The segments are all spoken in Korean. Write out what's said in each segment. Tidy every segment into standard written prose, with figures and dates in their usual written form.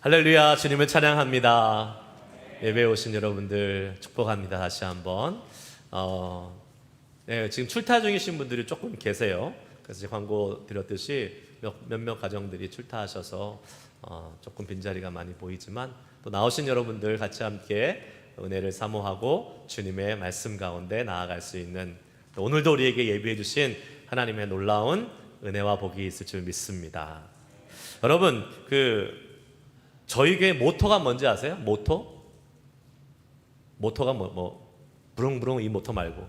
할렐루야, 주님을 찬양합니다. 예배에 오신 여러분들 축복합니다. 다시 한번 지금 출타 중이신 분들이 조금 계세요. 그래서 광고 드렸듯이 몇몇 가정들이 출타하셔서 조금 빈자리가 많이 보이지만, 또 나오신 여러분들 같이 함께 은혜를 사모하고 주님의 말씀 가운데 나아갈 수 있는, 오늘도 우리에게 예비해 주신 하나님의 놀라운 은혜와 복이 있을 줄 믿습니다. 여러분, 저희 교회 모토가 뭔지 아세요? 모토가 부릉부릉 이 모토 말고,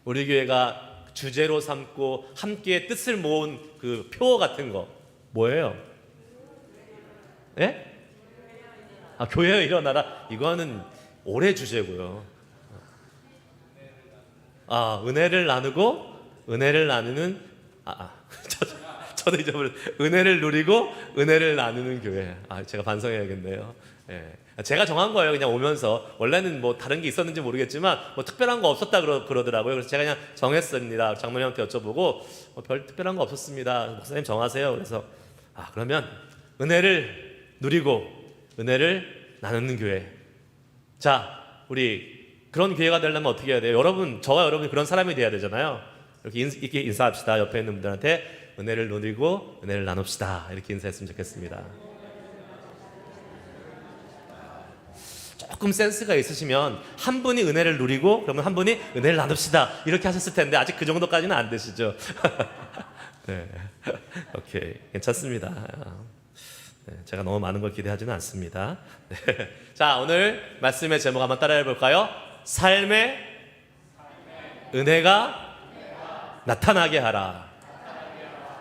우리 교회가 주제로 삼고 함께 뜻을 모은 그 표 같은 거 뭐예요? 예? 교회여 일어나라. 이거는 올해 주제고요. 은혜를 나누고 은혜를 나누는 저도 잊어버렸어요. 은혜를 누리고 은혜를 나누는 교회. 제가 반성해야겠네요. 제가 정한 거예요. 그냥 오면서. 원래는 뭐 다른 게 있었는지 모르겠지만 특별한 거 없었다 그러더라고요. 그래서 제가 그냥 정했습니다. 장모님한테 여쭤보고 별 특별한 거 없었습니다. 목사님 정하세요. 그래서 그러면 은혜를 누리고 은혜를 나누는 교회. 자, 우리 그런 교회가 되려면 어떻게 해야 돼요? 저와 여러분이 그런 사람이 돼야 되잖아요. 이렇게 인사합시다. 옆에 있는 분들한테 은혜를 누리고 은혜를 나눕시다. 이렇게 인사했으면 좋겠습니다. 조금 센스가 있으시면 한 분이 은혜를 누리고 그러면 한 분이 은혜를 나눕시다 이렇게 하셨을 텐데, 아직 그 정도까지는 안 되시죠? 네. 오케이, 괜찮습니다. 제가 너무 많은 걸 기대하지는 않습니다. 네. 자, 오늘 말씀의 제목 한번 따라해 볼까요? 삶의 은혜가 나타나게 하라.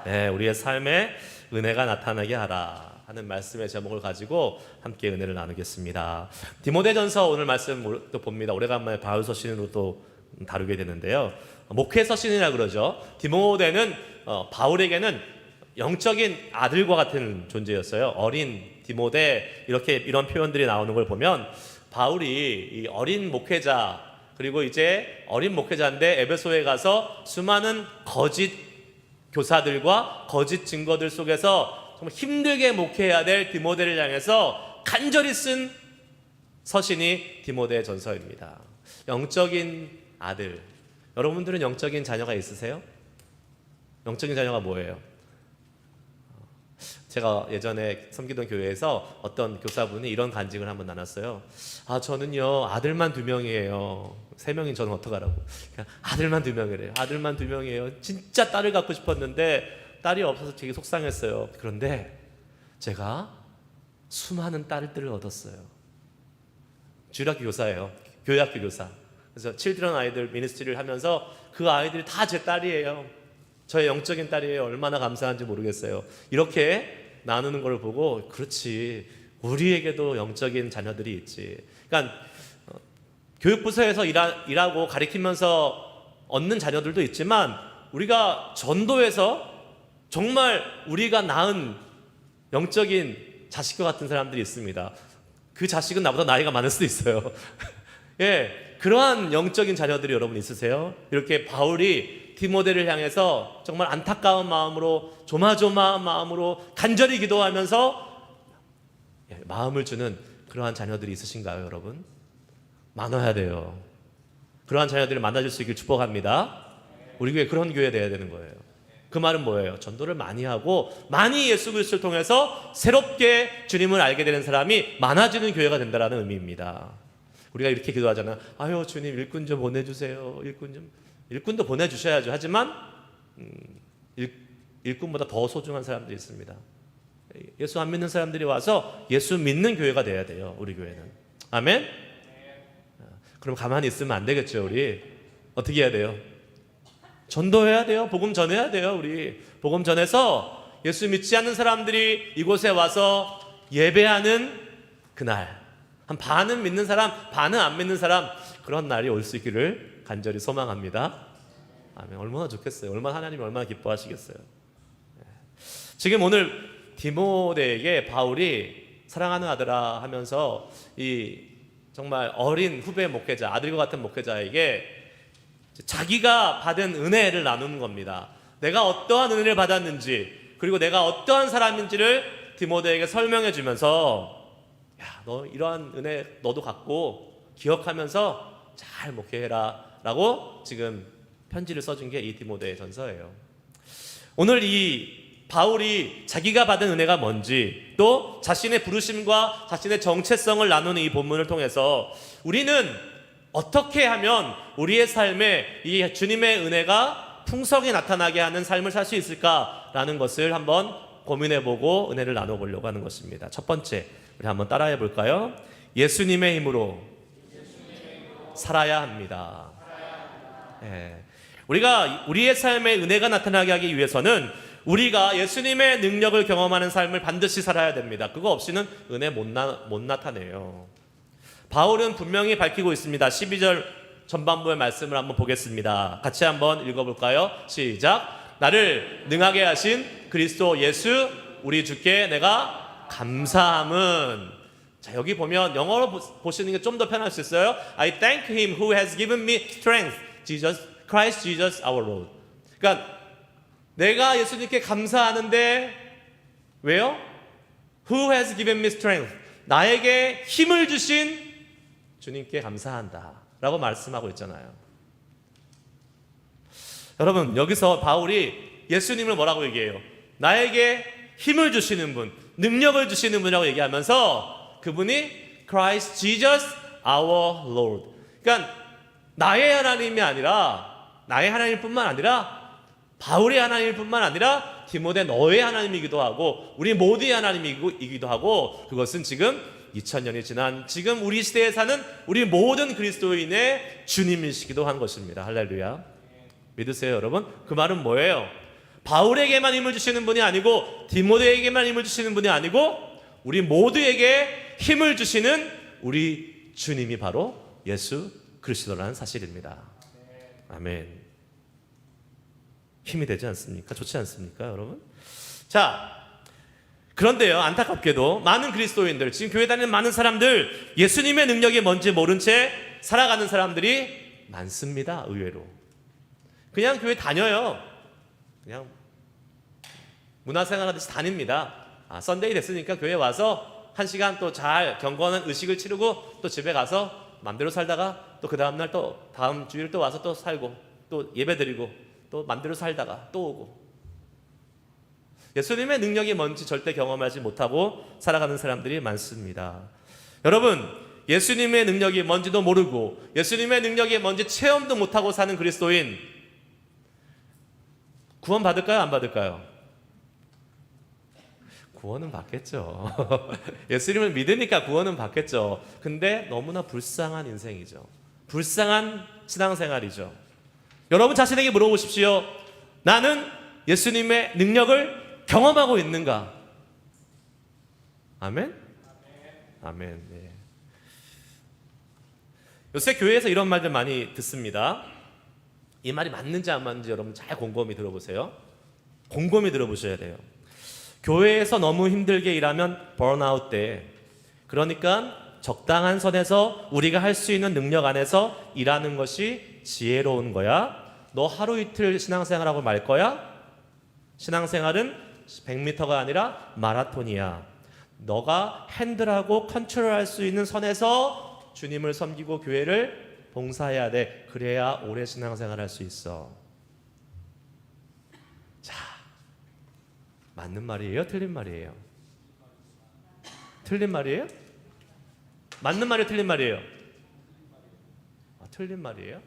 네, 우리의 삶에 은혜가 나타나게 하라 하는 말씀의 제목을 가지고 함께 은혜를 나누겠습니다. 디모데전서 오늘 말씀 또 봅니다. 오래간만에 바울 서신으로 또 다루게 되는데요. 목회 서신이라 그러죠. 디모데는 바울에게는 영적인 아들과 같은 존재였어요. 어린 디모데, 이런 표현들이 나오는 걸 보면 바울이 이 어린 목회자, 그리고 이제 어린 목회자인데 에베소에 가서 수많은 거짓 교사들과 거짓 증거들 속에서 정말 힘들게 목회해야 될 디모데를 향해서 간절히 쓴 서신이 디모데 전서입니다. 영적인 아들. 여러분들은 영적인 자녀가 있으세요? 영적인 자녀가 뭐예요? 제가 예전에 섬기던 교회에서 어떤 교사분이 이런 간증을 한번 나눴어요. 저는요 아들만 2명이에요. 3명인 저는 어떡하라고. 아들만 2명이래요. 아들만 2명이에요. 진짜 딸을 갖고 싶었는데 딸이 없어서 되게 속상했어요. 그런데 제가 수많은 딸들을 얻었어요. 주일학교 교사예요. 교회학교 교사. 그래서 칠드런 아이들 미니스트리를 하면서 그 아이들이 다 제 딸이에요. 저의 영적인 딸이에요. 얼마나 감사한지 모르겠어요. 이렇게 나누는 걸 보고, 그렇지, 우리에게도 영적인 자녀들이 있지. 그러니까 교육부서에서 일하고 가르치면서 얻는 자녀들도 있지만, 우리가 전도해서 정말 우리가 낳은 영적인 자식과 같은 사람들이 있습니다. 그 자식은 나보다 나이가 많을 수도 있어요. 예, 그러한 영적인 자녀들이 여러분 있으세요? 이렇게 바울이 디모데를 향해서 정말 안타까운 마음으로, 조마조마한 마음으로 간절히 기도하면서 마음을 주는 그러한 자녀들이 있으신가요, 여러분? 많아야 돼요. 그러한 자녀들을 만나줄 수 있길 축복합니다. 우리 교회 그런 교회 돼야 되는 거예요. 그 말은 뭐예요? 전도를 많이 하고 많이 예수 그리스도를 통해서 새롭게 주님을 알게 되는 사람이 많아지는 교회가 된다는 의미입니다. 우리가 이렇게 기도하잖아요. 주님 일꾼 좀 보내주세요. 일꾼도 보내주셔야죠. 하지만 일꾼보다 더 소중한 사람들이 있습니다. 예수 안 믿는 사람들이 와서 예수 믿는 교회가 돼야 돼요. 우리 교회는. 아멘? 그럼 가만히 있으면 안 되겠죠. 우리 어떻게 해야 돼요? 전도해야 돼요. 복음 전해야 돼요. 우리 복음 전해서 예수 믿지 않는 사람들이 이곳에 와서 예배하는 그날, 한 반은 믿는 사람, 반은 안 믿는 사람, 그런 날이 올 수 있기를 간절히 소망합니다. 아멘. 얼마나 좋겠어요. 하나님이 얼마나 기뻐하시겠어요. 지금 오늘 디모데에게 바울이 사랑하는 아들아 하면서 이 정말 어린 후배 목회자, 아들과 같은 목회자에게 자기가 받은 은혜를 나누는 겁니다. 내가 어떠한 은혜를 받았는지, 그리고 내가 어떠한 사람인지를 디모데에게 설명해 주면서 야, 너 이러한 은혜 너도 갖고 기억하면서 잘 목회해라 라고 지금 편지를 써준 게 이 디모데 전서예요. 오늘 이 바울이 자기가 받은 은혜가 뭔지 또 자신의 부르심과 자신의 정체성을 나누는 이 본문을 통해서 우리는 어떻게 하면 우리의 삶에 이 주님의 은혜가 풍성히 나타나게 하는 삶을 살 수 있을까라는 것을 한번 고민해보고 은혜를 나눠보려고 하는 것입니다. 첫 번째, 우리 한번 따라해 볼까요? 예수님의 힘으로 살아야 합니다. 네. 우리가 우리의 삶에 은혜가 나타나게 하기 위해서는 우리가 예수님의 능력을 경험하는 삶을 반드시 살아야 됩니다. 그거 없이는 은혜 못 나타내요. 바울은 분명히 밝히고 있습니다. 12절 전반부의 말씀을 한번 보겠습니다. 같이 한번 읽어볼까요? 시작. 나를 능하게 하신 그리스도 예수 우리 주께 내가 감사함은. 자, 여기 보면 영어로 보시는 게 좀 더 편할 수 있어요. I thank him who has given me strength, Christ Jesus our Lord. 그러니까 내가 예수님께 감사하는데 왜요? Who has given me strength? 나에게 힘을 주신 주님께 감사한다 라고 말씀하고 있잖아요. 여러분, 여기서 바울이 예수님을 뭐라고 얘기해요? 나에게 힘을 주시는 분, 능력을 주시는 분이라고 얘기하면서 그분이 Christ Jesus our Lord. 그러니까 나의 하나님이 아니라, 나의 하나님뿐만 아니라 바울의 하나님뿐만 아니라 디모데 너의 하나님이기도 하고 우리 모두의 하나님이기도 하고, 그것은 지금 2000년이 지난 지금 우리 시대에 사는 우리 모든 그리스도인의 주님이시기도 한 것입니다. 할렐루야. 믿으세요, 여러분? 그 말은 뭐예요? 바울에게만 힘을 주시는 분이 아니고 디모데에게만 힘을 주시는 분이 아니고 우리 모두에게 힘을 주시는 우리 주님이 바로 예수 그리스도라는 사실입니다. 아멘. 힘이 되지 않습니까? 좋지 않습니까, 여러분? 자, 그런데요, 안타깝게도 많은 그리스도인들, 지금 교회 다니는 많은 사람들, 예수님의 능력이 뭔지 모른 채 살아가는 사람들이 많습니다. 의외로 그냥 교회 다녀요. 그냥 문화생활 하듯이 다닙니다. 썬데이 됐으니까 교회 와서 1시간 또 잘 경건한 의식을 치르고 또 집에 가서 맘대로 살다가 또 그 다음날 또 다음 주일 또 와서 또 살고 또 예배 드리고 또 맘대로 살다가 또 오고, 예수님의 능력이 뭔지 절대 경험하지 못하고 살아가는 사람들이 많습니다. 여러분, 예수님의 능력이 뭔지도 모르고 예수님의 능력이 뭔지 체험도 못하고 사는 그리스도인 구원 받을까요? 안 받을까요? 구원은 받겠죠. 예수님을 믿으니까 구원은 받겠죠. 근데 너무나 불쌍한 인생이죠. 불쌍한 신앙생활이죠. 여러분 자신에게 물어보십시오. 나는 예수님의 능력을 경험하고 있는가? 아멘? 아멘. 네. 요새 교회에서 이런 말들 많이 듣습니다. 이 말이 맞는지 안 맞는지 여러분 잘 곰곰이 들어보세요. 곰곰이 들어보셔야 돼요. 교회에서 너무 힘들게 일하면 번아웃 돼. 그러니까 적당한 선에서 우리가 할 수 있는 능력 안에서 일하는 것이 지혜로운 거야. 너 하루 이틀 신앙생활하고 말 거야? 신앙생활은 100m가 아니라 마라톤이야. 너가 핸들하고 컨트롤할 수 있는 선에서 주님을 섬기고 교회를 봉사해야 돼. 그래야 오래 신앙생활 할 수 있어. 자, 맞는 말이에요? 틀린 말이에요? 틀린 말이에요? 맞는 말이에요? 틀린 말이에요? 틀린 말이에요?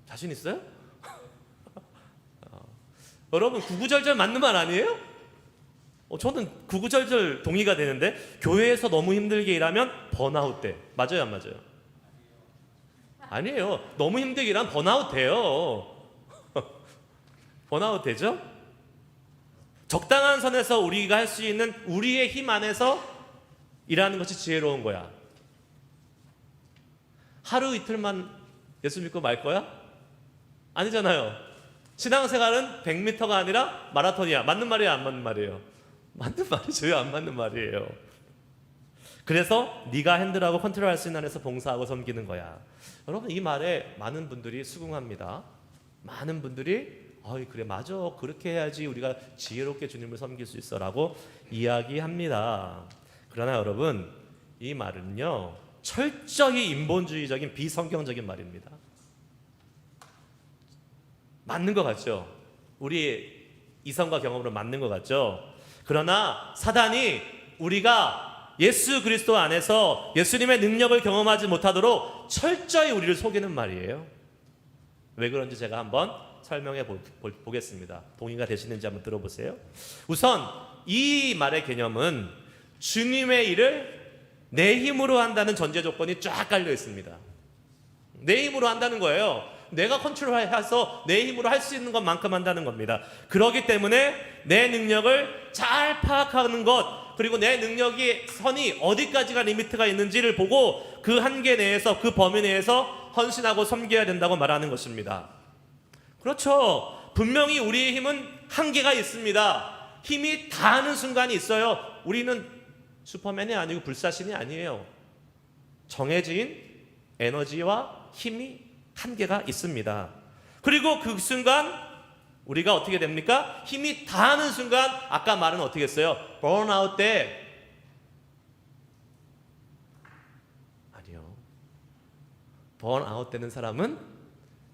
자신 있어요? 여러분, 구구절절 맞는 말 아니에요? 저는 구구절절 동의가 되는데, 교회에서 너무 힘들게 일하면 번아웃 돼. 맞아요, 안 맞아요? 아니에요. 너무 힘들게 일하면 번아웃 돼요. 번아웃 되죠? 적당한 선에서 우리가 할 수 있는 우리의 힘 안에서 일하는 것이 지혜로운 거야. 하루 이틀만 예수 믿고 말 거야? 아니잖아요. 신앙생활은 100m가 아니라 마라톤이야. 맞는 말이에요, 안 맞는 말이에요? 맞는 말이죠. 안 맞는 말이에요. 그래서 네가 핸들하고 컨트롤할 수 있는 안에서 봉사하고 섬기는 거야. 여러분, 이 말에 많은 분들이 수긍합니다. 많은 분들이 어이 그래 맞아 그렇게 해야지 우리가 지혜롭게 주님을 섬길 수 있어라고 이야기합니다. 그러나 여러분 이 말은요 철저히 인본주의적인 비성경적인 말입니다. 맞는 것 같죠? 우리 이성과 경험으로 맞는 것 같죠? 그러나 사단이 우리가 예수 그리스도 안에서 예수님의 능력을 경험하지 못하도록 철저히 우리를 속이는 말이에요. 왜 그런지 제가 한번 설명해 보겠습니다. 동의가 되시는지 한번 들어보세요. 우선 이 말의 개념은 주님의 일을 내 힘으로 한다는 전제 조건이 쫙 깔려 있습니다. 내 힘으로 한다는 거예요. 내가 컨트롤해서 내 힘으로 할 수 있는 것만큼 한다는 겁니다. 그렇기 때문에 내 능력을 잘 파악하는 것, 그리고 내 능력의 선이 어디까지가 리미트가 있는지를 보고 그 한계 내에서, 그 범위 내에서 헌신하고 섬겨야 된다고 말하는 것입니다. 그렇죠. 분명히 우리의 힘은 한계가 있습니다. 힘이 다하는 순간이 있어요. 우리는 슈퍼맨이 아니고 불사신이 아니에요. 정해진 에너지와 힘이 한계가 있습니다. 그리고 그 순간 우리가 어떻게 됩니까? 힘이 다하는 순간 아까 말은 어떻게 했어요? 번아웃 때 아니요. 번아웃 되는 사람은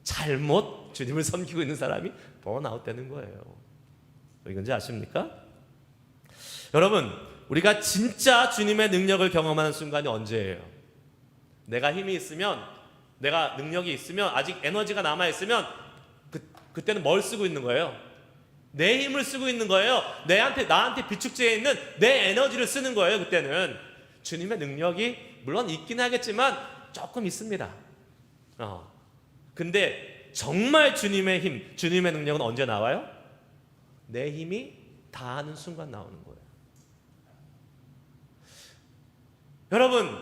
잘못 주님을 섬기고 있는 사람이 번아웃 되는 거예요. 이건지 아십니까? 여러분 우리가 진짜 주님의 능력을 경험하는 순간이 언제예요? 내가 힘이 있으면, 내가 능력이 있으면, 아직 에너지가 남아있으면 그때는 뭘 쓰고 있는 거예요? 내 힘을 쓰고 있는 거예요. 나한테 비축되어 있는 내 에너지를 쓰는 거예요. 그때는 주님의 능력이 물론 있긴 하겠지만 조금 있습니다. 근데 정말 주님의 힘, 주님의 능력은 언제 나와요? 내 힘이 다하는 순간 나오는 거예요.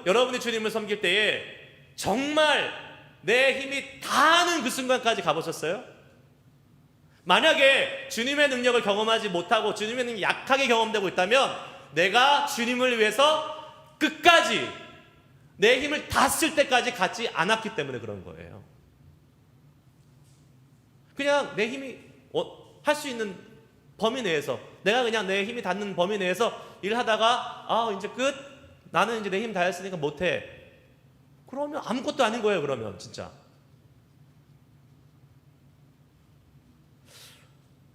여러분이 주님을 섬길 때에 정말 내 힘이 다하는 그 순간까지 가보셨어요? 만약에 주님의 능력을 경험하지 못하고 주님의 능력이 약하게 경험되고 있다면 내가 주님을 위해서 끝까지 내 힘을 다 쓸 때까지 갖지 않았기 때문에 그런 거예요. 그냥 내 힘이 할 수 있는 범위 내에서, 내가 그냥 내 힘이 닿는 범위 내에서 일하다가 이제 끝, 나는 이제 내 힘 다 했으니까 못해. 그러면 아무것도 아닌 거예요. 그러면 진짜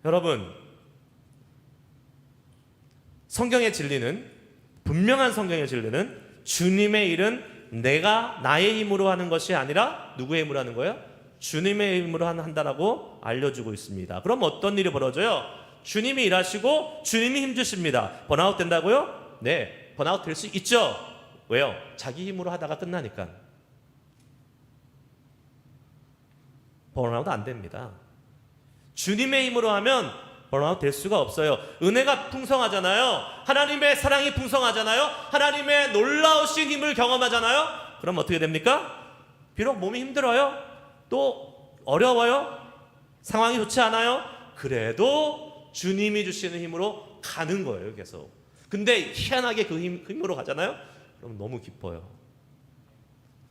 여러분 성경의 진리는, 분명한 성경의 진리는 주님의 일은 내가 나의 힘으로 하는 것이 아니라 누구의 힘으로 하는 거예요? 주님의 힘으로 한다라고 알려주고 있습니다. 그럼 어떤 일이 벌어져요? 주님이 일하시고 주님이 힘 주십니다. 번아웃 된다고요? 네, 번아웃 될 수 있죠. 왜요? 자기 힘으로 하다가 끝나니까. 번아웃 안 됩니다. 주님의 힘으로 하면 번아웃 될 수가 없어요. 은혜가 풍성하잖아요. 하나님의 사랑이 풍성하잖아요. 하나님의 놀라우신 힘을 경험하잖아요. 그럼 어떻게 됩니까? 비록 몸이 힘들어요. 또 어려워요. 상황이 좋지 않아요. 그래도 주님이 주시는 힘으로 가는 거예요. 계속. 근데 희한하게 그 힘으로 가잖아요. 그럼 너무 기뻐요.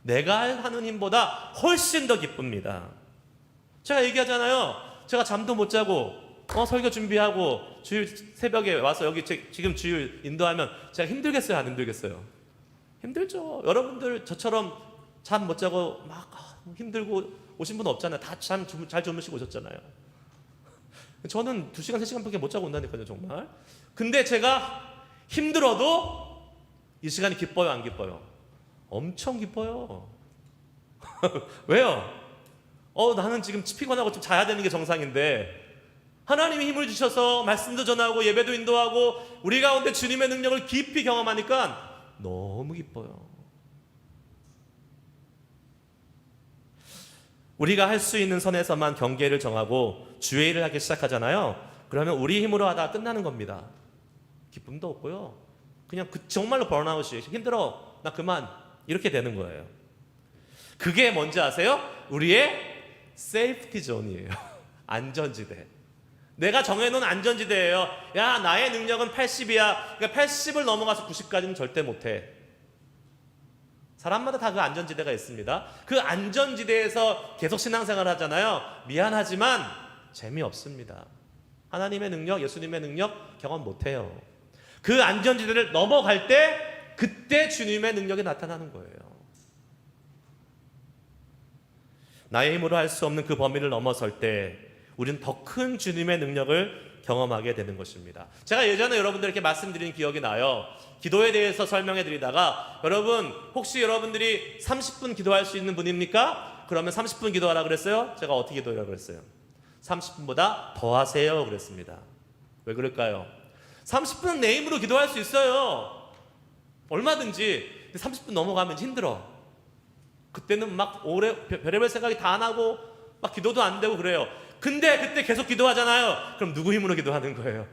내가 하는 힘보다 훨씬 더 기쁩니다. 제가 얘기하잖아요. 제가 잠도 못 자고 설교 준비하고 주일 새벽에 와서 여기 지금 주일 인도하면 제가 힘들겠어요? 안 힘들겠어요? 힘들죠. 여러분들 저처럼 잠 못 자고 막 힘들고 오신 분 없잖아요. 다 잘 주무시고 오셨잖아요. 저는 2시간, 3시간밖에 못 자고 온다니까요. 정말. 근데 제가 힘들어도 이 시간이 기뻐요? 안 기뻐요? 엄청 기뻐요. 왜요? 나는 지금 피곤하고 좀 자야 되는 게 정상인데 하나님이 힘을 주셔서 말씀도 전하고 예배도 인도하고 우리 가운데 주님의 능력을 깊이 경험하니까 너무 기뻐요. 우리가 할 수 있는 선에서만 경계를 정하고 주의 일을 하기 시작하잖아요. 그러면 우리 힘으로 하다가 끝나는 겁니다. 기쁨도 없고요. 그냥 정말로 번아웃이 힘들어 나 그만 이렇게 되는 거예요. 그게 뭔지 아세요? 우리의 세이프티 존이에요. 안전지대. 내가 정해놓은 안전지대예요. 야 나의 능력은 80이야. 그러니까 80을 넘어가서 90까지는 절대 못해. 사람마다 다 그 안전지대가 있습니다. 그 안전지대에서 계속 신앙생활을 하잖아요. 미안하지만 재미없습니다. 하나님의 능력, 예수님의 능력 경험 못해요. 그 안전지대를 넘어갈 때 그때 주님의 능력이 나타나는 거예요. 나의 힘으로 할 수 없는 그 범위를 넘어설 때 우리는 더 큰 주님의 능력을 경험하게 되는 것입니다. 제가 예전에 여러분들에게 말씀드린 기억이 나요. 기도에 대해서 설명해 드리다가 여러분 혹시 여러분들이 30분 기도할 수 있는 분입니까? 그러면 30분 기도하라 그랬어요? 제가 어떻게 기도하라고 그랬어요? 30분보다 더 하세요 그랬습니다. 왜 그럴까요? 30분은 내 힘으로 기도할 수 있어요. 얼마든지. 근데 30분 넘어가면 힘들어. 그때는 막 오래 별의별 생각이 다 나고 막 기도도 안 되고 그래요. 근데 그때 계속 기도하잖아요. 그럼 누구 힘으로 기도하는 거예요?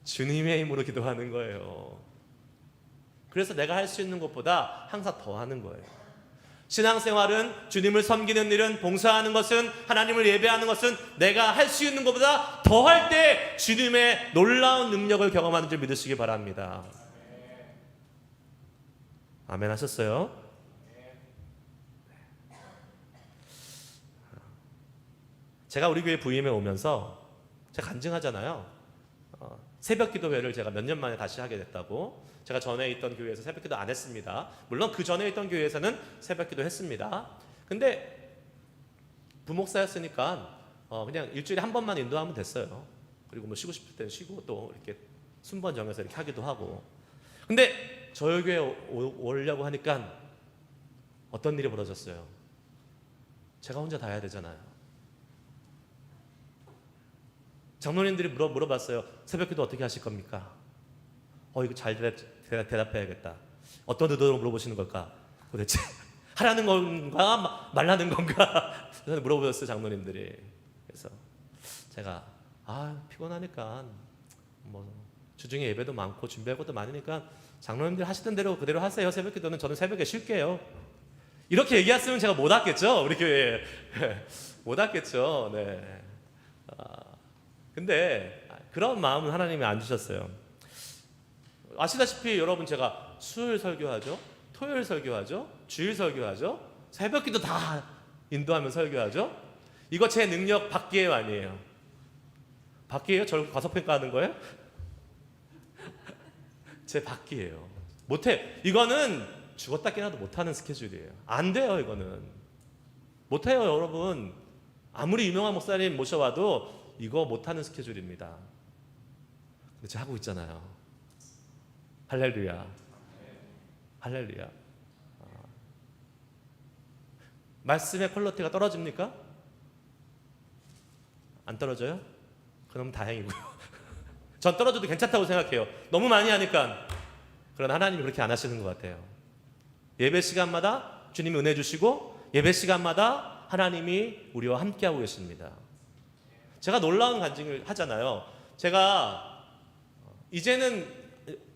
주님의 힘으로 기도하는 거예요. 그래서 내가 할 수 있는 것보다 항상 더 하는 거예요. 신앙생활은 주님을 섬기는 일은 봉사하는 것은 하나님을 예배하는 것은 내가 할 수 있는 것보다 더 할 때 주님의 놀라운 능력을 경험하는 줄 믿으시기 바랍니다. 아멘 하셨어요? 제가 우리 교회 부임에 오면서 제가 간증하잖아요. 새벽 기도회를 제가 몇 년 만에 다시 하게 됐다고. 제가 전에 있던 교회에서 새벽 기도 안 했습니다. 물론 그 전에 있던 교회에서는 새벽 기도 했습니다. 근데 부목사였으니까 그냥 일주일에 한 번만 인도하면 됐어요. 그리고 뭐 쉬고 싶을 때는 쉬고 또 이렇게 순번 정해서 이렇게 하기도 하고. 근데 저희 교회에 오려고 하니까 어떤 일이 벌어졌어요? 제가 혼자 다 해야 되잖아요. 장로님들이 물어봤어요. 새벽 기도 어떻게 하실 겁니까? 이거 잘 대답해야겠다. 어떤 의도로 물어보시는 걸까? 도대체 하라는 건가 말라는 건가? 물어보셨어요 장로님들이. 그래서 제가 피곤하니까 뭐 주중에 예배도 많고 준비할 것도 많으니까 장로님들 하시던 대로 그대로 하세요. 새벽 기도는 저는 새벽에 쉴게요. 이렇게 얘기했으면 제가 못 왔겠죠. 우리 교회에 못 왔겠죠. 네. 근데 그런 마음은 하나님이 안 주셨어요. 아시다시피 여러분 제가 수요일 설교하죠. 토요일 설교하죠. 주일 설교하죠. 새벽기도 다 인도하면 설교하죠. 이거 제 능력 밖이에요 아니에요? 밖이에요? 저를 과소평가하는 거예요? 제 밖이에요. 못해. 이거는 죽었다 깨나도 못하는 스케줄이에요. 안 돼요 이거는. 못해요 여러분. 아무리 유명한 목사님 모셔와도 이거 못하는 스케줄입니다. 근데 제가 하고 있잖아요. 할렐루야. 할렐루야. 말씀의 퀄리티가 떨어집니까? 안 떨어져요? 그럼 다행이고요. 전 떨어져도 괜찮다고 생각해요. 너무 많이 하니까. 그러나 하나님이 그렇게 안 하시는 것 같아요. 예배 시간마다 주님이 은혜 주시고 예배 시간마다 하나님이 우리와 함께하고 계십니다. 제가 놀라운 간증을 하잖아요. 제가 이제는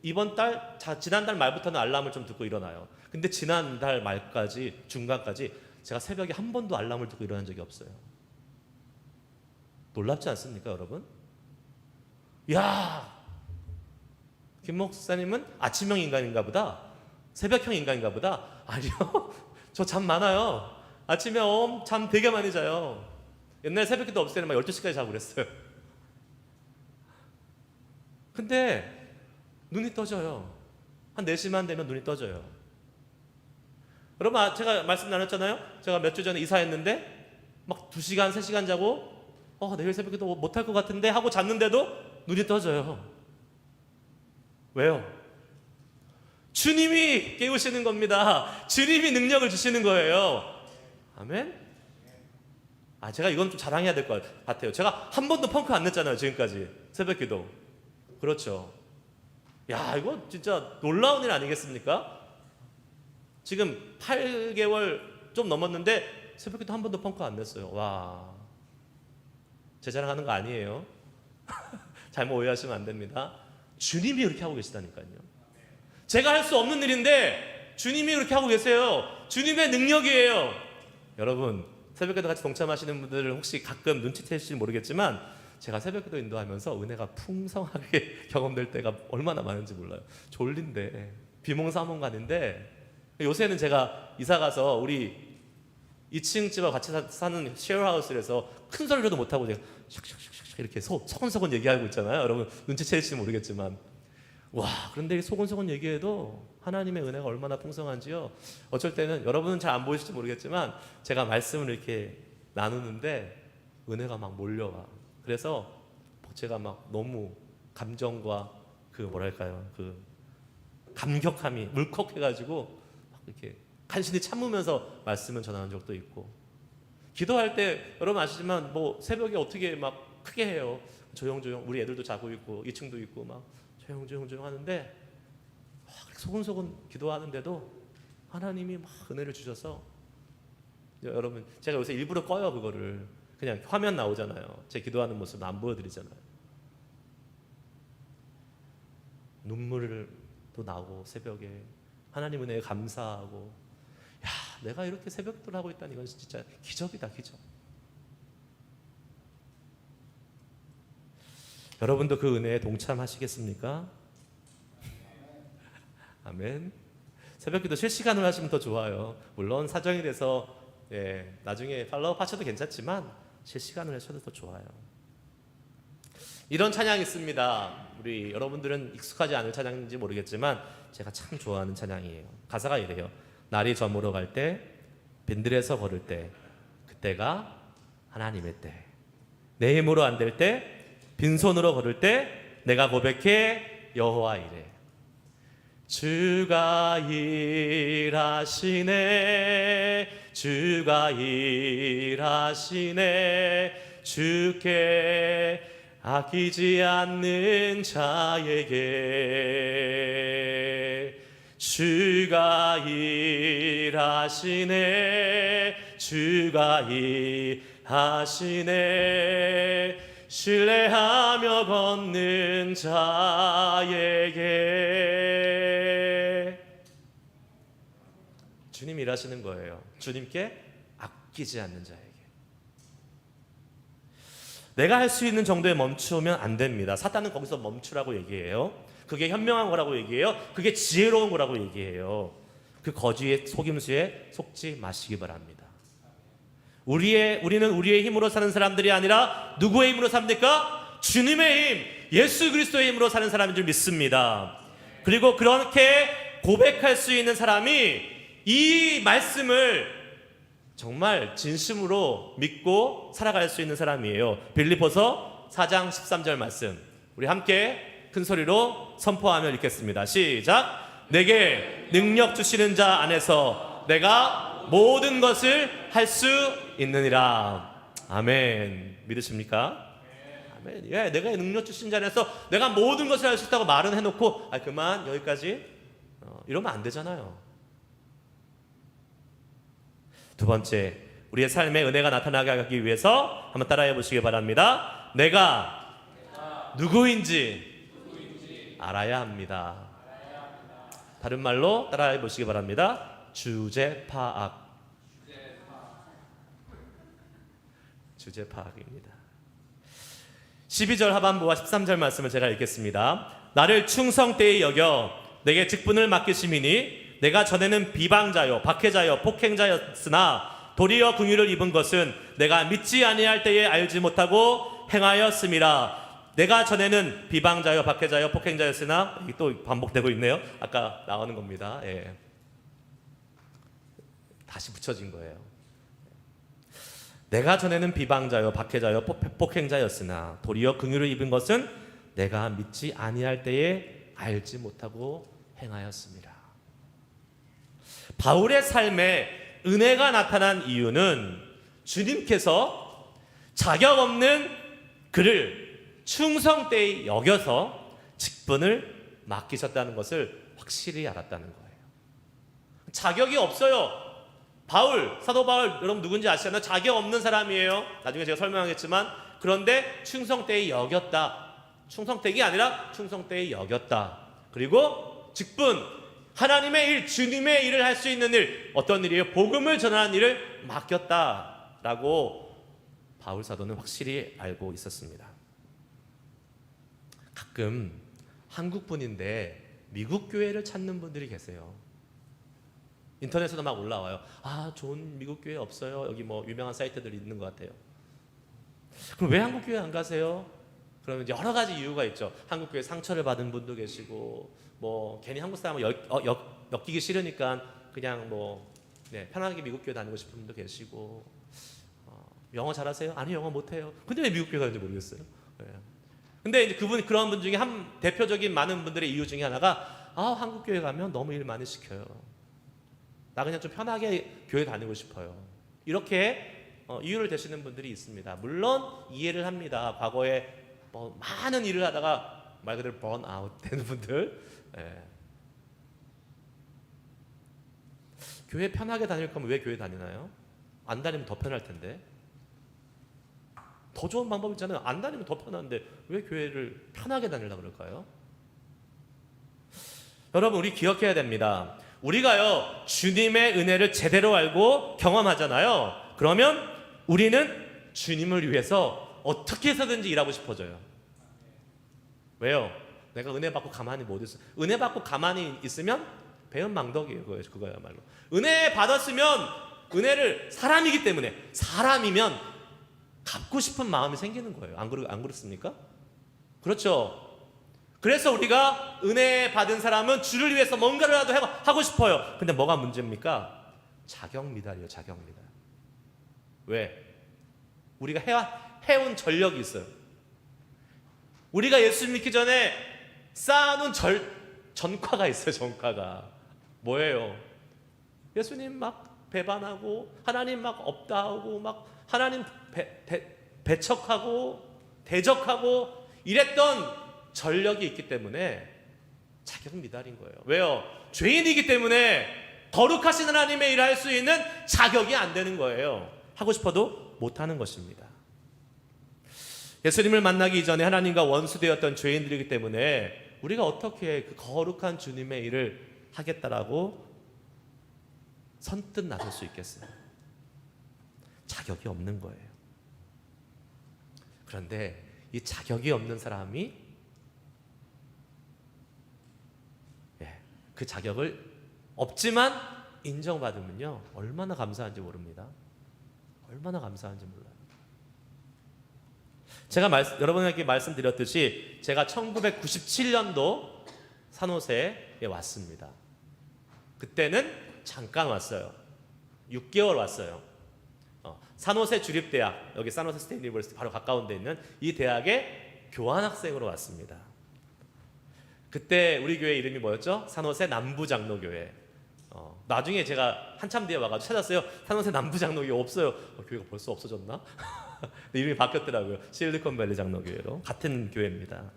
이번 달, 지난달 말부터는 알람을 좀 듣고 일어나요. 근데 지난달 말까지, 중간까지 제가 새벽에 한 번도 알람을 듣고 일어난 적이 없어요. 놀랍지 않습니까, 여러분? 이야, 김 목사님은 아침형 인간인가 보다. 새벽형 인간인가 보다. 아니요, 저 잠 많아요. 아침에 잠 되게 많이 자요. 옛날 새벽기도 없을 때는 막 12시까지 자고 그랬어요. 근데 눈이 떠져요. 한 4시만 되면 눈이 떠져요. 여러분 제가 말씀 나눴잖아요. 제가 몇 주 전에 이사했는데 막 2시간 3시간 자고 내일 새벽기도 못할 것 같은데 하고 잤는데도 눈이 떠져요. 왜요? 주님이 깨우시는 겁니다. 주님이 능력을 주시는 거예요. 아멘? 제가 이건 좀 자랑해야 될 것 같아요. 제가 한 번도 펑크 안 냈잖아요. 지금까지 새벽기도. 그렇죠. 야, 이거 진짜 놀라운 일 아니겠습니까? 지금 8개월 좀 넘었는데 새벽기도 한 번도 펑크 안 냈어요. 와, 제 자랑하는 거 아니에요. 잘못 오해하시면 안 됩니다. 주님이 그렇게 하고 계시다니까요. 제가 할 수 없는 일인데 주님이 그렇게 하고 계세요. 주님의 능력이에요. 여러분 새벽기도 같이 동참하시는 분들은 혹시 가끔 눈치채실지 모르겠지만 제가 새벽기도 인도하면서 은혜가 풍성하게 경험될 때가 얼마나 많은지 몰라요. 졸린데 비몽사몽간인데 요새는 제가 이사가서 우리 2층 집하고 같이 사는 쉐어하우스에서 큰 소리로도 못하고 제가 샥샥샥샥 이렇게 소곤소곤 얘기하고 있잖아요. 여러분 눈치채실지 모르겠지만, 와, 그런데 소곤소곤 얘기해도 하나님의 은혜가 얼마나 풍성한지요. 어쩔 때는 여러분은 잘 안 보이실지 모르겠지만 제가 말씀을 이렇게 나누는데 은혜가 막 몰려와. 그래서 제가 막 너무 감정과 그 뭐랄까요, 그 감격함이 울컥해가지고 막 이렇게 간신히 참으면서 말씀을 전하는 적도 있고, 기도할 때 여러분 아시지만 뭐 새벽에 어떻게 막 크게 해요. 조용조용, 우리 애들도 자고 있고 2층도 있고 막 조용조용 하는데 소곤소곤 기도하는데도 하나님이 막 은혜를 주셔서, 여러분 제가 요새 일부러 꺼요. 그거를 그냥 화면 나오잖아요. 제 기도하는 모습 안 보여드리잖아요. 눈물도 나고 새벽에 하나님 은혜에 감사하고, 야, 내가 이렇게 새벽 기도를 하고 있다니 이건 진짜 기적이다, 기적. 여러분도 그 은혜에 동참하시겠습니까? 아멘. 새벽 기도 실시간으로 하시면 더 좋아요. 물론 사정이 돼서 나중에 팔로우업 하셔도 괜찮지만 실시간으로 하셔도 더 좋아요. 이런 찬양이 있습니다. 우리 여러분들은 익숙하지 않을 찬양인지 모르겠지만 제가 참 좋아하는 찬양이에요. 가사가 이래요. 날이 저물어 갈 때, 빈들에서 걸을 때, 그때가 하나님의 때. 내 힘으로 안 될 때, 빈손으로 걸을 때 내가 고백해 여호와 이래. 주가 일하시네, 주가 일하시네, 주께 아끼지 않는 자에게. 주가 일하시네, 주가 일하시네, 신뢰하며 걷는 자에게. 주님 일하시는 거예요. 주님께 아끼지 않는 자에게. 내가 할 수 있는 정도에 멈추면 안 됩니다. 사탄은 거기서 멈추라고 얘기해요. 그게 현명한 거라고 얘기해요. 그게 지혜로운 거라고 얘기해요. 그 거지의 속임수에 속지 마시기 바랍니다. 우리는 우리의 힘으로 사는 사람들이 아니라 누구의 힘으로 삽니까? 주님의 힘, 예수 그리스도의 힘으로 사는 사람인 줄 믿습니다. 그리고 그렇게 고백할 수 있는 사람이 이 말씀을 정말 진심으로 믿고 살아갈 수 있는 사람이에요. 빌립보서 4장 13절 말씀, 우리 함께 큰 소리로 선포하며 읽겠습니다. 시작. 내게 능력 주시는 자 안에서 내가 모든 것을 할 수 있느니라. 아멘. 믿으십니까? 아멘. 예, 내가 능력 주신 자 안에서 내가 모든 것을 할 수 있다고 말은 해놓고 그만 여기까지 이러면 안 되잖아요. 두 번째, 우리의 삶에 은혜가 나타나게 하기 위해서 한번 따라해 보시기 바랍니다. 내가 누구인지 알아야 합니다. 다른 말로 따라해 보시기 바랍니다. 주제 파악. 주제 파악입니다. 12절 하반부와 13절 말씀을 제가 읽겠습니다. 나를 충성되이 여겨 내게 직분을 맡기심이니 내가 전에는 비방자요 박해자요 폭행자였으나 도리어 긍휼을 입은 것은 내가 믿지 아니할 때에 알지 못하고 행하였음이라. 내가 전에는 비방자요 박해자요 폭행자였으나, 또 반복되고 있네요. 아까 나오는 겁니다. 예. 다시 붙여진 거예요. 내가 전에는 비방자요 박해자요 폭행자였으나 도리어 긍휼을 입은 것은 내가 믿지 아니할 때에 알지 못하고 행하였습니다. 바울의 삶에 은혜가 나타난 이유는 주님께서 자격 없는 그를 충성되이 여겨서 직분을 맡기셨다는 것을 확실히 알았다는 거예요. 자격이 없어요. 사도 바울 여러분 누군지 아시잖아요. 자격 없는 사람이에요. 나중에 제가 설명하겠지만, 그런데 충성되이 여겼다. 충성되기 아니라 충성되이 여겼다. 그리고 직분, 하나님의 일, 주님의 일을 할 수 있는 일, 어떤 일이에요? 복음을 전하는 일을 맡겼다라고 바울 사도는 확실히 알고 있었습니다. 가끔 한국 분인데 미국 교회를 찾는 분들이 계세요. 인터넷에도 막 올라와요. 아, 좋은 미국 교회 없어요. 여기 뭐 유명한 사이트들이 있는 것 같아요. 그럼 왜 한국 교회 안 가세요? 그러면 여러 가지 이유가 있죠. 한국 교회 상처를 받은 분도 계시고, 뭐 괜히 한국 사람을 엮이기 싫으니까 그냥 뭐 편하게 미국 교회 다니고 싶은 분도 계시고, 영어 잘하세요? 아니, 영어 못해요. 근데 왜 미국 교회 가는지 모르겠어요. 근데 이제 그런 분 중에 한 대표적인 많은 분들의 이유 중에 하나가, 한국 교회 가면 너무 일 많이 시켜요. 나 그냥 좀 편하게 교회 다니고 싶어요. 이렇게 이유를 대시는 분들이 있습니다. 물론 이해를 합니다. 과거에 뭐 많은 일을 하다가 말 그대로 번아웃 되는 분들, 교회 편하게 다닐 거면 왜 교회 다니나요? 안 다니면 더 편할 텐데. 더 좋은 방법 있잖아요. 안 다니면 더 편한데 왜 교회를 편하게 다니려고 그럴까요? 여러분, 우리 기억해야 됩니다. 우리가요, 주님의 은혜를 제대로 알고 경험하잖아요. 그러면 우리는 주님을 위해서 어떻게 해서든지 일하고 싶어져요. 왜요? 내가 은혜 받고 가만히 못 있어. 은혜 받고 가만히 있으면 배은망덕이에요. 그거야말로. 은혜 받았으면, 은혜를 사람이기 때문에, 사람이면 갚고 싶은 마음이 생기는 거예요. 안 그렇습니까? 그렇죠. 그래서 우리가 은혜 받은 사람은 주를 위해서 뭔가라도 하고 싶어요. 근데 뭐가 문제입니까? 자격 미달이에요. 자격 미달. 왜? 우리가 해온 전력이 있어요. 우리가 예수 믿기 전에 쌓아놓은 전과가 있어요. 전과가. 뭐예요? 예수님 막 배반하고, 하나님 막 없다 하고, 막 하나님 배척하고 대적하고 이랬던 전력이 있기 때문에 자격 미달인 거예요. 왜요? 죄인이기 때문에 거룩하신 하나님의 일을 할 수 있는 자격이 안 되는 거예요. 하고 싶어도 못하는 것입니다. 예수님을 만나기 이전에 하나님과 원수되었던 죄인들이기 때문에 우리가 어떻게 그 거룩한 주님의 일을 하겠다라고 선뜻 나설 수 있겠어요? 자격이 없는 거예요. 그런데 이 자격이 없는 사람이 그 자격을 없지만 인정받으면요, 얼마나 감사한지 모릅니다. 얼마나 감사한지 몰라요. 제가 여러분에게 말씀드렸듯이 제가 1997년도 산호세에 왔습니다. 그때는 잠깐 왔어요. 6개월 왔어요. 산호세 주립대학, 여기 산호세 스테이트 유니버시티 바로 가까운 데 있는 이 대학에 교환학생으로 왔습니다. 그때 우리 교회 이름이 뭐였죠? 산호세 남부장로교회. 나중에 제가 한참 뒤에 와가지고 찾았어요. 산호세 남부장로교회 없어요. 교회가 벌써 없어졌나? 이름이 바뀌었더라고요. 실리콘밸리 장로교회로. 같은 교회입니다.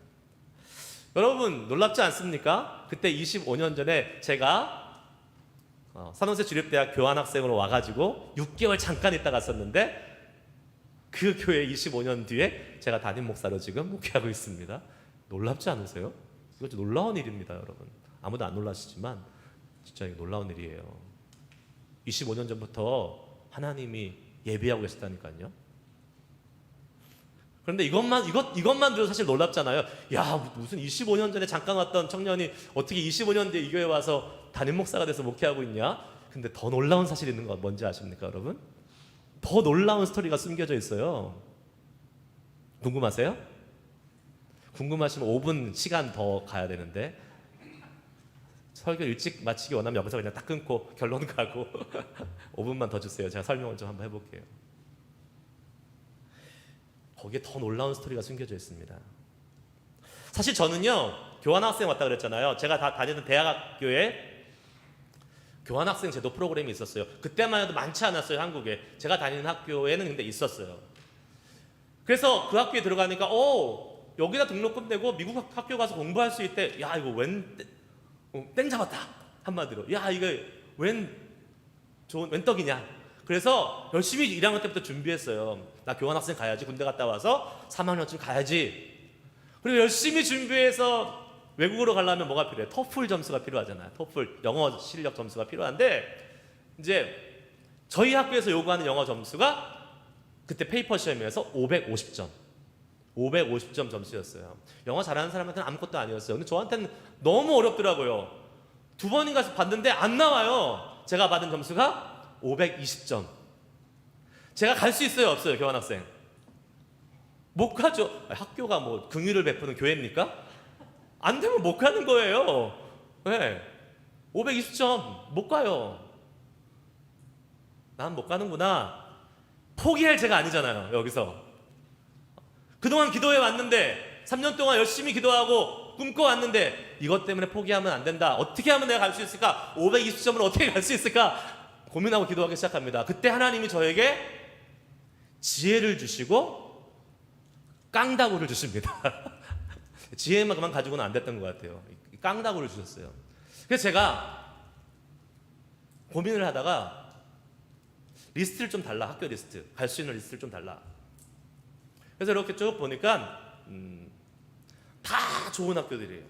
여러분, 놀랍지 않습니까? 그때 25년 전에 제가 산호세 주립대학 교환학생으로 와가지고 6개월 잠깐 있다 갔었는데, 그 교회 25년 뒤에 제가 담임 목사로 지금 목회하고 있습니다. 놀랍지 않으세요? 이거 좀 놀라운 일입니다, 여러분. 아무도 안 놀라시지만 진짜 이거 놀라운 일이에요. 25년 전부터 하나님이 예비하고 계셨다니까요. 그런데 이것만 들어도 사실 놀랍잖아요. 야, 무슨 25년 전에 잠깐 왔던 청년이 어떻게 25년 뒤에 이 교회 와서 담임 목사가 돼서 목회하고 있냐? 근데 더 놀라운 사실이 있는 거 뭔지 아십니까, 여러분? 더 놀라운 스토리가 숨겨져 있어요. 궁금하세요? 궁금하시면 5분 시간 더 가야 되는데, 설교 일찍 마치기 원하면 여기서 그냥 딱 끊고 결론 가고 5분만 더 주세요. 제가 설명을 좀 한번 해볼게요. 거기에 더 놀라운 스토리가 숨겨져 있습니다. 사실 저는요, 교환학생 왔다 그랬잖아요. 제가 다니던 대학교에 교환학생 제도 프로그램이 있었어요. 그때만 해도 많지 않았어요, 한국에. 제가 다니는 학교에는 근데 있었어요. 그래서 그 학교에 들어가니까 여기다 등록금 내고 미국 학교 가서 공부할 수 있대. 야, 이거 땡 잡았다, 한마디로. 야, 이거 웬 떡이냐. 그래서 열심히 1학년 때부터 준비했어요. 나 교환학생 가야지. 군대 갔다 와서 3학년쯤 가야지. 그리고 열심히 준비해서 외국으로 가려면 뭐가 필요해? 토플 점수가 필요하잖아요. 토플, 영어 실력 점수가 필요한데, 이제 저희 학교에서 요구하는 영어 점수가 그때 페이퍼 시험에서 550점. 550점 점수였어요. 영어 잘하는 사람한테는 아무것도 아니었어요. 근데 저한테는 너무 어렵더라고요. 2번인가 봤는데 안 나와요. 제가 받은 점수가 520점. 제가 갈 수 있어요, 없어요, 교환학생? 못 가죠. 학교가 뭐 긍휼을 베푸는 교회입니까? 안 되면 못 가는 거예요. 네. 520점 못 가요. 난 못 가는구나. 포기할 제가 아니잖아요, 여기서. 그동안 기도해 왔는데 3년 동안 열심히 기도하고 꿈꿔왔는데 이것 때문에 포기하면 안 된다. 어떻게 하면 내가 갈 수 있을까? 520점을 어떻게 갈 수 있을까? 고민하고 기도하기 시작합니다. 그때 하나님이 저에게 지혜를 주시고 깡다구를 주십니다. 지혜만 그만 가지고는 안 됐던 것 같아요. 깡다구를 주셨어요. 그래서 제가 고민을 하다가 리스트를 좀 달라. 학교 리스트, 갈 수 있는 리스트를 좀 달라. 그래서 이렇게 쭉 보니까 다 좋은 학교들이에요.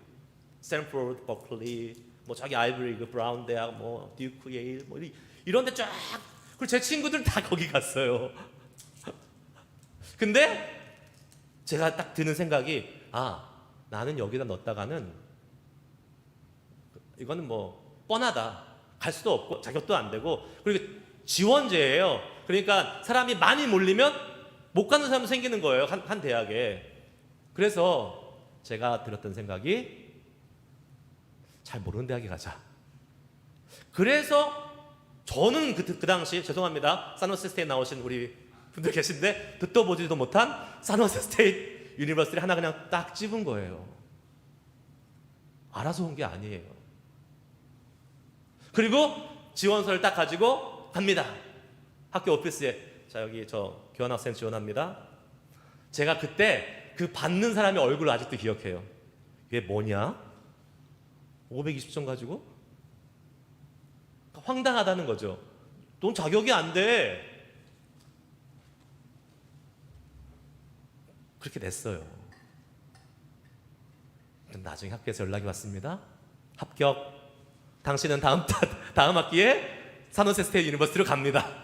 스탠포드, 버클리, 뭐 자기 아이브리그, 브라운 대학, 뭐 듀크, 예일, 뭐 이런데 쫙. 그리고 제 친구들 다 거기 갔어요. 근데 제가 딱 드는 생각이, 나는 여기다 넣었다가는 이거는 뭐 뻔하다. 갈 수도 없고 자격도 안 되고, 그리고 지원제예요. 그러니까 사람이 많이 몰리면 못 가는 사람 생기는 거예요, 한 대학에. 그래서 제가 들었던 생각이, 잘 모르는 대학에 가자. 그래서 저는 그 당시, 죄송합니다, 산호세 스테이트 나오신 우리 분들 계신데 듣도 보지도 못한 산호세 스테이트 유니버시티를 하나 그냥 딱 집은 거예요. 알아서 온 게 아니에요. 그리고 지원서를 딱 가지고 갑니다. 학교 오피스에. 자, 여기 저 교환학생 지원합니다. 제가 그때 그 받는 사람의 얼굴을 아직도 기억해요. 이게 뭐냐? 520점 가지고? 황당하다는 거죠. 넌 자격이 안 돼. 그렇게 냈어요. 나중에 학교에서 연락이 왔습니다. 합격. 당신은 다음 학기에 산호세 스테이트 유니버시티로 갑니다.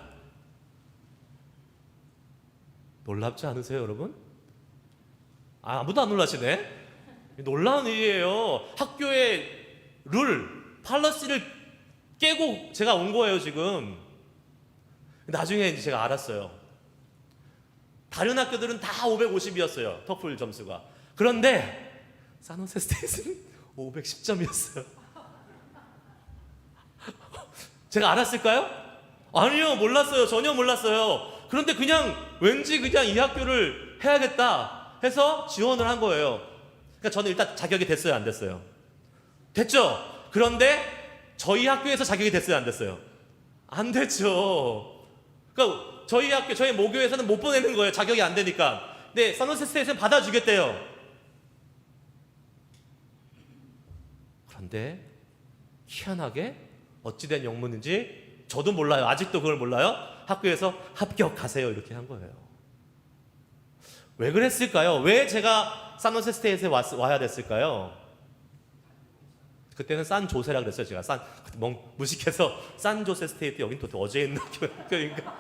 놀랍지 않으세요, 여러분? 아무도 안 놀라시네? 놀라운 일이에요. 학교의 룰, 팔러시를 깨고 제가 온 거예요, 지금. 나중에 이제 제가 알았어요. 다른 학교들은 다 550이었어요, 토플 점수가. 그런데 산호세 스테이트는 510점이었어요. 제가 알았을까요? 아니요, 몰랐어요. 전혀 몰랐어요. 그런데 왠지 그냥 이 학교를 해야겠다 해서 지원을 한 거예요. 그러니까 저는 일단 자격이 됐어요, 안 됐어요? 됐죠? 그런데 저희 학교에서 자격이 됐어요, 안 됐어요? 안 됐죠. 그러니까 저희 학교, 저희 모교에서는 못 보내는 거예요, 자격이 안 되니까. 근데 산호세 스테이트는 받아주겠대요. 그런데 희한하게 어찌된 영문인지 저도 몰라요. 아직도 그걸 몰라요. 학교에서 합격하세요 이렇게 한 거예요. 왜 그랬을까요? 왜 제가 산호세 스테이트에 와야 됐을까요? 그때는 산조세라 그랬어요. 제가 무식해서 산조세 스테이트, 여긴 또 어제 있는 학교인가?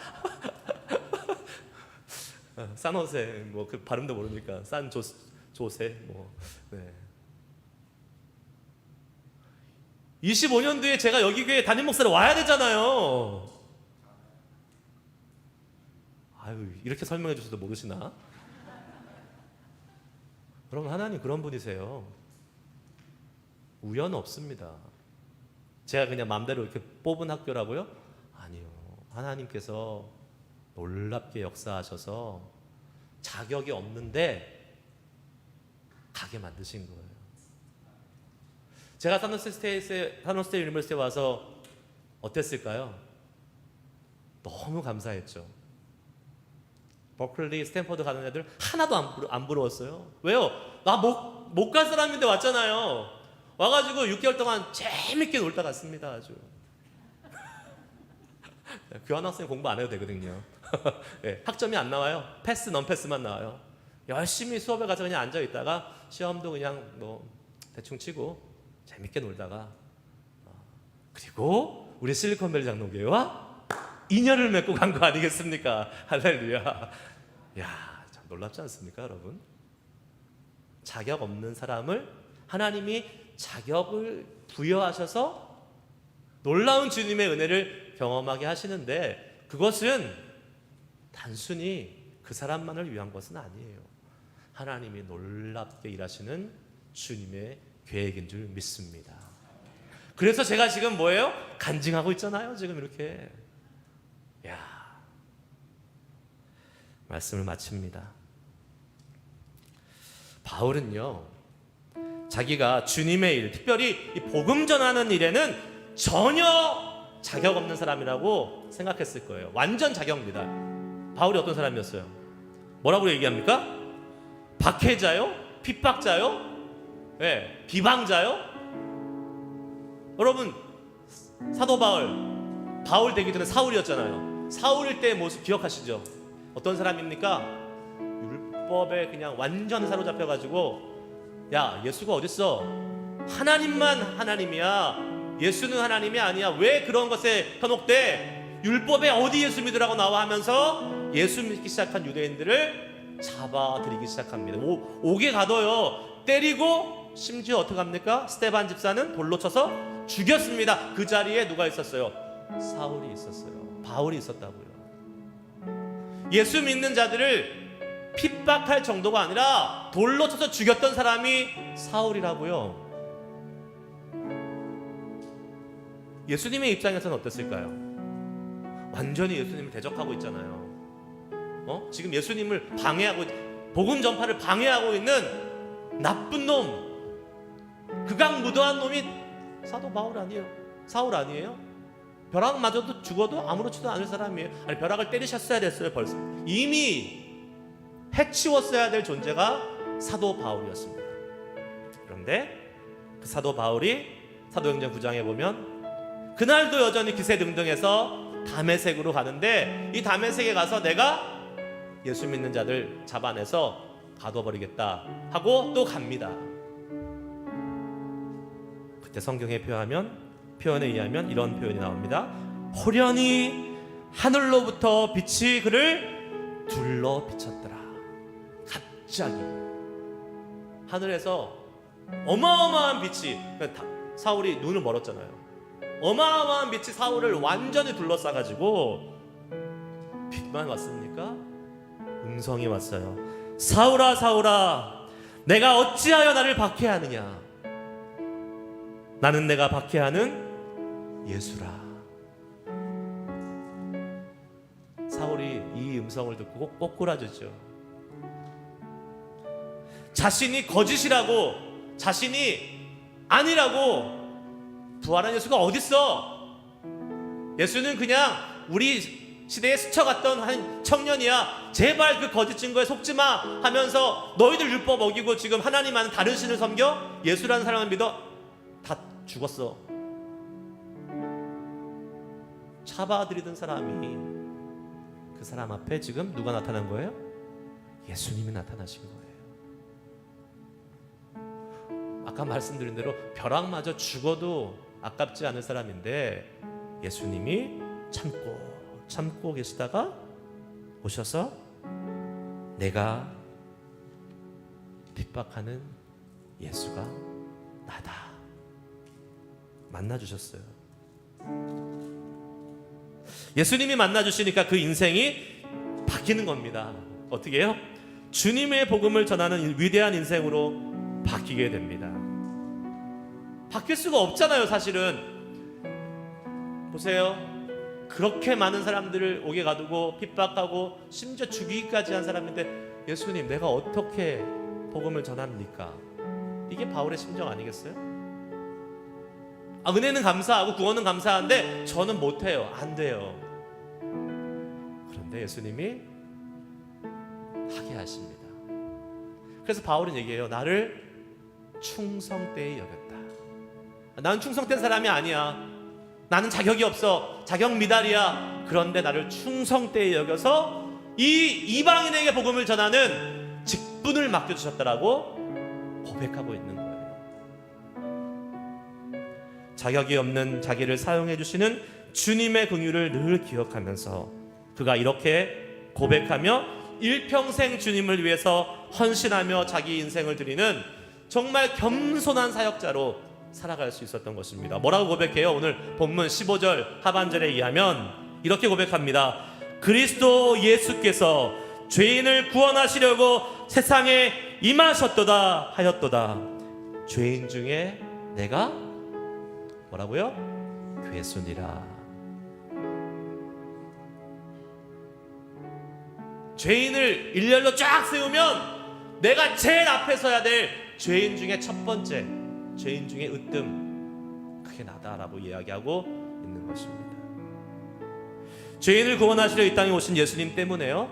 산호세, 뭐 그 발음도 모르니까 산조세 뭐. 네. 25년 뒤에 제가 여기 교회 담임 목사로 와야 되잖아요. 이렇게 설명해 주셔도 모르시나? 여러분, 하나님 그런 분이세요. 우연 없습니다. 제가 그냥 마음대로 이렇게 뽑은 학교라고요? 아니요. 하나님께서 놀랍게 역사하셔서 자격이 없는데 가게 만드신 거예요. 제가 산호세 스테이트 유니버시티에 와서 어땠을까요? 너무 감사했죠. 버클리, 스탠퍼드 가는 애들 하나도 안 부러웠어요. 왜요? 나 못 갈 사람인데 왔잖아요. 와가지고 6개월 동안 재밌게 놀다 갔습니다. 아주. 교환학생 공부 안 해도 되거든요. 네, 학점이 안 나와요. 패스, 넌패스만 나와요. 열심히 수업에 가서 그냥 앉아 있다가 시험도 그냥 뭐 대충 치고 재밌게 놀다가, 그리고 우리 실리콘밸리 장로교회와 인연을 맺고 간 거 아니겠습니까? 할렐루야. 야, 참 놀랍지 않습니까, 여러분? 자격 없는 사람을 하나님이 자격을 부여하셔서 놀라운 주님의 은혜를 경험하게 하시는데 그것은 단순히 그 사람만을 위한 것은 아니에요. 하나님이 놀랍게 일하시는 주님의 계획인 줄 믿습니다. 그래서 제가 지금 뭐예요? 간증하고 있잖아요. 지금 이렇게. 말씀을 마칩니다. 바울은요, 자기가 주님의 일, 특별히 이 복음 전하는 일에는 전혀 자격 없는 사람이라고 생각했을 거예요. 완전 자격입니다. 바울이 어떤 사람이었어요? 뭐라고 얘기합니까? 박해자요? 핍박자요? 네, 비방자요? 여러분, 사도 바울 되기 전에 사울이었잖아요. 사울일 때의 모습 기억하시죠? 어떤 사람입니까? 율법에 그냥 완전 사로잡혀가지고, 야, 예수가 어딨어? 하나님만 하나님이야. 예수는 하나님이 아니야. 왜 그런 것에 현혹돼? 율법에 어디 예수 믿으라고 나와 하면서 예수 믿기 시작한 유대인들을 잡아들이기 시작합니다. 옥에 가둬요. 때리고 심지어 어떻게 합니까? 스데반 집사는 돌로 쳐서 죽였습니다. 그 자리에 누가 있었어요? 사울이 있었어요. 바울이 있었다고요. 예수 믿는 자들을 핍박할 정도가 아니라 돌로 쳐서 죽였던 사람이 사울이라고요. 예수님의 입장에서는 어땠을까요? 완전히 예수님을 대적하고 있잖아요. 지금 예수님을 방해하고, 복음 전파를 방해하고 있는 나쁜 놈, 극악무도한 놈이 사도 바울 아니에요? 사울 아니에요? 벼락 맞아도 죽어도 아무렇지도 않을 사람이에요. 아니, 벼락을 때리셨어야 됐어요. 벌써 이미 해치웠어야 될 존재가 사도 바울이었습니다. 그런데 그 사도 바울이 사도행전 9장에 보면 그날도 여전히 기세등등해서 다메섹으로 가는데, 이 다메섹에 가서 내가 예수 믿는 자들 잡아내서 가둬버리겠다 하고 또 갑니다. 그때 성경의 표현에 의하면 이런 표현이 나옵니다. 호련히 하늘로부터 빛이 그를 둘러 비쳤더라. 갑자기 하늘에서 어마어마한 빛이, 사울이 눈을 멀었잖아요. 어마어마한 빛이 사울을 완전히 둘러싸가지고, 빛만 왔습니까? 음성이 왔어요. 사울아, 사울아, 내가 어찌하여 나를 박해하느냐? 나는 내가 박해하는 예수라. 사울이 이 음성을 듣고 꼬꾸라졌죠. 자신이 거짓이라고, 자신이 아니라고, 부활한 예수가 어딨어? 예수는 그냥 우리 시대에 스쳐갔던 한 청년이야. 제발 그 거짓 증거에 속지마 하면서 너희들 율법 어기고 지금 하나님 아는 다른 신을 섬겨? 예수라는 사람을 믿어? 다 죽었어. 잡아들이던 사람이, 그 사람 앞에 지금 누가 나타난 거예요? 예수님이 나타나신 거예요. 아까 말씀드린 대로 벼락마저 죽어도 아깝지 않은 사람인데 예수님이 참고 계시다가 오셔서 내가 핍박하는 예수가 나다 만나주셨어요. 예수님이 만나주시니까 그 인생이 바뀌는 겁니다. 어떻게 해요? 주님의 복음을 전하는 위대한 인생으로 바뀌게 됩니다. 바뀔 수가 없잖아요. 사실은 보세요. 그렇게 많은 사람들을 옥에 가두고 핍박하고 심지어 죽이기까지 한 사람인데, 예수님 내가 어떻게 복음을 전합니까? 이게 바울의 심정 아니겠어요? 은혜는 감사하고 구원은 감사한데 저는 못해요. 안 돼요. 그런데 예수님이 하게 하십니다. 그래서 바울은 얘기해요. 나를 충성되이 여겼다. 나는 충성된 사람이 아니야. 나는 자격이 없어. 자격 미달이야. 그런데 나를 충성되이 여겨서 이 이방인에게 복음을 전하는 직분을 맡겨주셨다라고 고백하고 있는 거예요. 자격이 없는 자기를 사용해 주시는 주님의 긍휼을 늘 기억하면서 그가 이렇게 고백하며 일평생 주님을 위해서 헌신하며 자기 인생을 드리는 정말 겸손한 사역자로 살아갈 수 있었던 것입니다. 뭐라고 고백해요? 오늘 본문 15절 하반절에 의하면 이렇게 고백합니다. 그리스도 예수께서 죄인을 구원하시려고 세상에 임하셨도다 하였도다. 죄인 중에 내가 뭐라고요? 괴순이라. 죄인을 일렬로 쫙 세우면 내가 제일 앞에 서야 될 죄인 중에 첫 번째, 죄인 중에 으뜸, 그게 나다라고 이야기하고 있는 것입니다. 죄인을 구원하시려 이 땅에 오신 예수님 때문에요,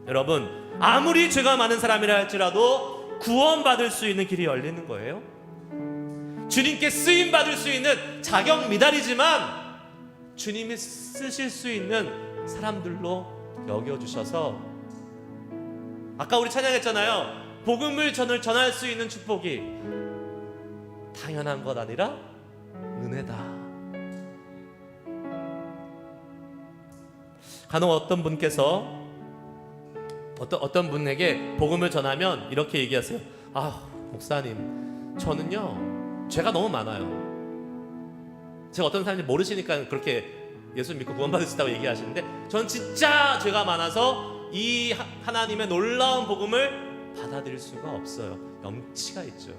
여러분, 아무리 죄가 많은 사람이라 할지라도 구원받을 수 있는 길이 열리는 거예요. 주님께 쓰임받을 수 있는 자격 미달이지만 주님이 쓰실 수 있는 사람들로 여겨주셔서, 아까 우리 찬양했잖아요. 복음을 전할 수 있는 축복이 당연한 것 아니라 은혜다. 간혹 어떤 분께서 어떤 분에게 복음을 전하면 이렇게 얘기하세요. 아, 목사님, 저는요 죄가 너무 많아요. 제가 어떤 사람인지 모르시니까 그렇게 예수 믿고 구원받을 수 있다고 얘기하시는데, 저는 진짜 죄가 많아서 이 하나님의 놀라운 복음을 받아들일 수가 없어요. 염치가 있죠.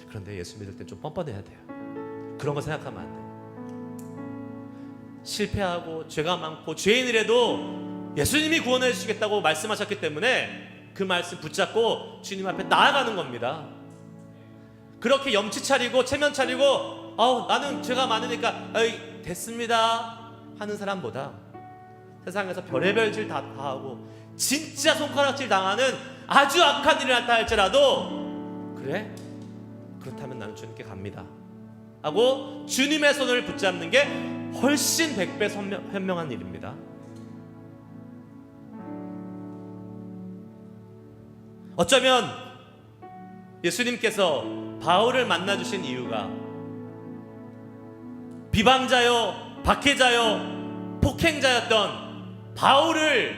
그런데 예수 믿을 때 좀 뻔뻔해야 돼요. 그런 거 생각하면 안 돼요. 실패하고 죄가 많고 죄인이라도 예수님이 구원해 주시겠다고 말씀하셨기 때문에 그 말씀 붙잡고 주님 앞에 나아가는 겁니다. 그렇게 염치 차리고 체면 차리고 나는 죄가 많으니까 됐습니다 하는 사람보다, 세상에서 별의별 짓 다 하고 진짜 손가락질 당하는 아주 악한 일을 했다 할지라도, 그래? 그렇다면 나는 주님께 갑니다 하고 주님의 손을 붙잡는 게 훨씬 100배 현명한 일입니다. 어쩌면 예수님께서 바울을 만나주신 이유가 비방자요, 박해자요, 폭행자였던 바울을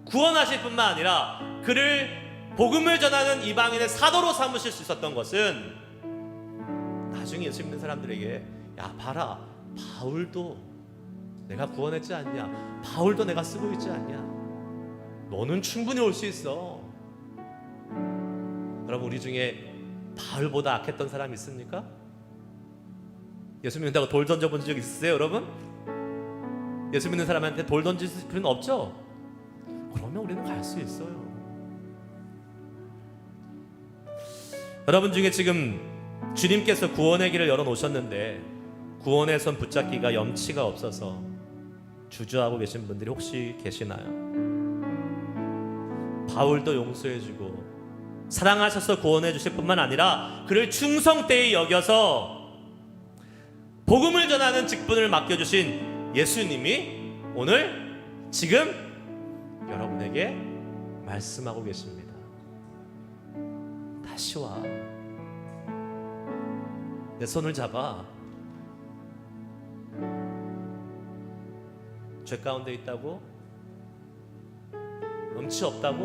구원하실 뿐만 아니라 그를 복음을 전하는 이방인의 사도로 삼으실 수 있었던 것은, 나중에 예수 믿는 사람들에게 야 봐라, 바울도 내가 구원했지 않냐, 바울도 내가 쓰고 있지 않냐, 너는 충분히 올 수 있어. 여러분, 우리 중에 바울보다 악했던 사람 있습니까? 예수 믿는다고 돌 던져본 적 있으세요, 여러분? 예수 믿는 사람한테 돌 던질 필요는 없죠? 그러면 우리는 갈 수 있어요. 여러분 중에 지금 주님께서 구원의 길을 열어놓으셨는데 구원의 손 붙잡기가 염치가 없어서 주저하고 계신 분들이 혹시 계시나요? 바울도 용서해주고 사랑하셔서 구원해 주실 뿐만 아니라 그를 충성되이 여겨서 복음을 전하는 직분을 맡겨주신 예수님이 오늘 지금 여러분에게 말씀하고 계십니다. 다시 와. 내 손을 잡아. 죄 가운데 있다고? 염치 없다고?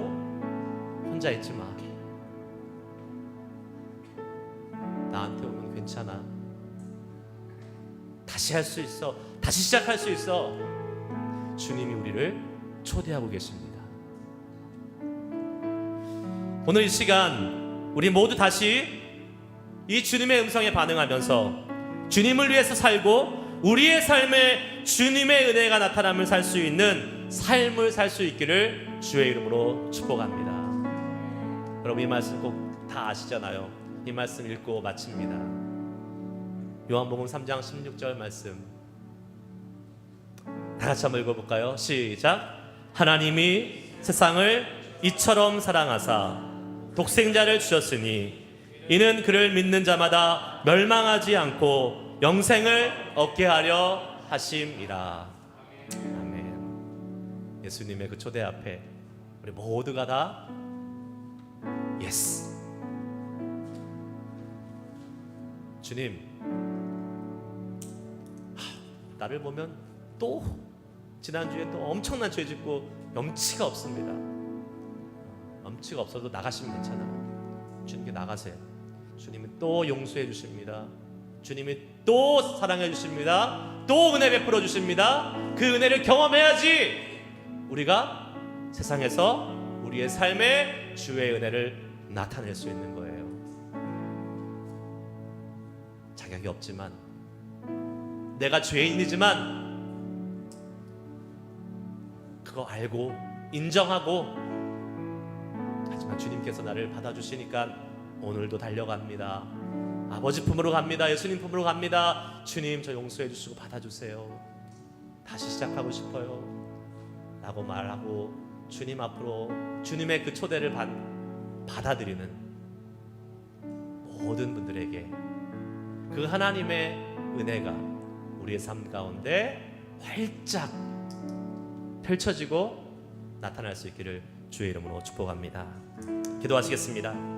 혼자 있지 마. 나한테 오면 괜찮아. 다시 할 수 있어. 다시 시작할 수 있어. 주님이 우리를 초대하고 계십니다. 오늘 이 시간 우리 모두 다시 이 주님의 음성에 반응하면서 주님을 위해서 살고 우리의 삶에 주님의 은혜가 나타남을 살 수 있는 삶을 살 수 있기를 주의 이름으로 축복합니다. 여러분, 이 말씀 꼭 다 아시잖아요. 이 말씀 읽고 마칩니다. 요한복음 3장 16절 말씀 다 같이 한번 읽어볼까요? 시작. 하나님이 세상을 이처럼 사랑하사 독생자를 주셨으니 이는 그를 믿는 자마다 멸망하지 않고 영생을 얻게 하려 하심이라. 아멘. 예수님의 그 초대 앞에 우리 모두가 다 예스. 주님, 나를 보면 또 지난주에 또 엄청난 죄 짓고 염치가 없습니다. 염치가 없어도 나가시면 괜찮아요. 주님께 나가세요. 주님은 또 용서해 주십니다. 주님이 또 사랑해 주십니다. 또 은혜 베풀어 주십니다. 그 은혜를 경험해야지 우리가 세상에서 우리의 삶에 주의 은혜를 나타낼 수 있는 거예요. 자격이 없지만, 내가 죄인이지만 그거 알고 인정하고, 하지만 주님께서 나를 받아주시니까 오늘도 달려갑니다. 아버지 품으로 갑니다. 예수님 품으로 갑니다. 주님, 저 용서해 주시고 받아주세요. 다시 시작하고 싶어요 라고 말하고 주님 앞으로 주님의 그 초대를 받아들이는 모든 분들에게 그 하나님의 은혜가 우리의 삶 가운데 활짝 펼쳐지고 나타날 수 있기를 주의 이름으로 축복합니다. 기도하시겠습니다.